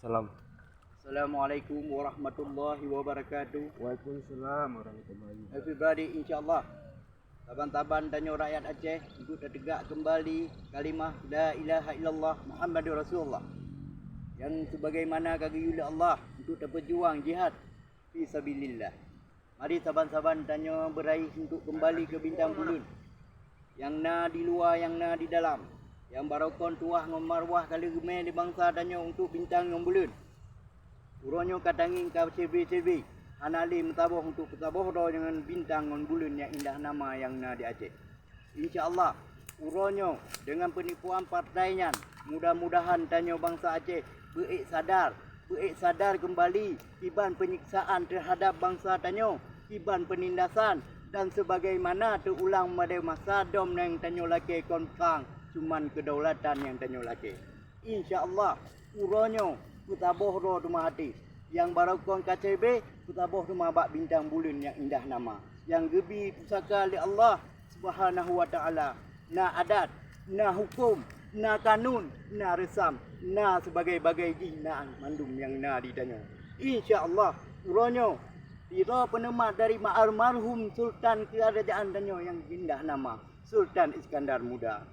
Salam. Assalamualaikum warahmatullahi wabarakatuh. Waalaikumsalam warahmatullahi wabarakatuh. Everybody, insyaAllah taban-taban tanya rakyat Aceh untuk tegak kembali kalimah La ilaha illallah Muhammadur Rasulullah, yang sebagaimana kagak oleh Allah untuk berjuang jihad fi sabilillah. Mari taban-taban tanya beraih untuk kembali ke Bintang Bulun, yang na di luar, yang na di dalam, yang barakon tuah ngomarwah kali gemeh di bangsa tanya untuk Bintang yang Bulun. Uronyo katangin kau CB Anali mentaboh untuk petaboh do dengan Bintang ngon Bulun yang indah nama yang na di Aceh. InsyaAllah uronyo dengan penipuan partainya, mudah-mudahan tanyo bangsa Aceh berik sadar kembali iban penyiksaan terhadap bangsa tanyo, iban penindasan dan sebagaimana terulang pada masa dom yang tanyo laki konfang cuman kedaulatan yang tanyo laki. InsyaAllah uronyo petaboh do rumah hati yang barakon KCB petaboh rumah bak Bintang Bulun yang indah nama, yang gebi pusaka oleh Allah Subhanahu wa taala, na adat, na hukum, na kanun, na resam, na sebagai-bagai jinaan mandum yang na di tanyo. InsyaAllah uronyo tira penemat dari almarhum Sultan Kerajaan tanyo yang indah nama Sultan Iskandar Muda.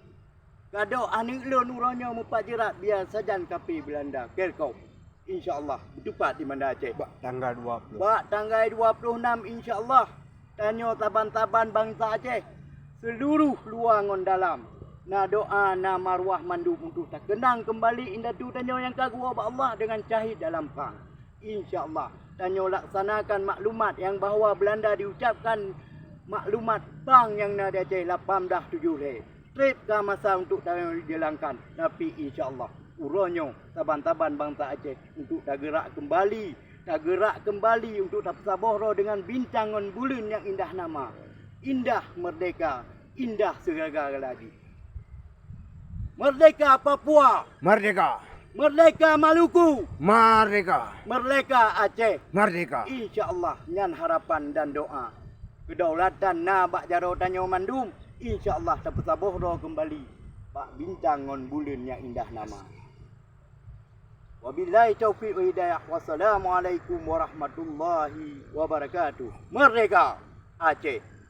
Kado anik lon uronyo mupajirat biar sajan kapi Belanda Kerkau. InsyaAllah bertupat di Banda Aceh. Bak tanggal 20. Bak tanggal 26 insyaAllah tanyo taban-taban bangsa Aceh seluruh luar ngon dalam. Na doa na marwah mandum untuk tak kenang kembali indah tu tanyo yang kagua ba Allah dengan syahid dalam perang. InsyaAllah tanyo laksanakan maklumat yang bahawa Belanda diucapkan maklumat perang yang na di Aceh 18 trip ke masa untuk tanyo dijelangkan. Tapi insyaAllah uronyo taban-taban bangsa Aceh untuk tak gerak kembali untuk tak sabohro dengan Bintang ngon Bulun yang indah nama, indah merdeka, indah segala lagi. Merdeka Papua, Merdeka. merdeka Maluku, Merdeka. merdeka Aceh. Merdeka. InsyaAllah nyan harapan dan doa kedaulatan na bak jaro tanyo mandum, InsyaAllah tak sabohro kembali bak Bintang ngon Bulun yang indah nama. Wabillahi taufiq wa hidayah. Wassalamualaikum warahmatullahi wabarakatuh. Merdeka Aceh.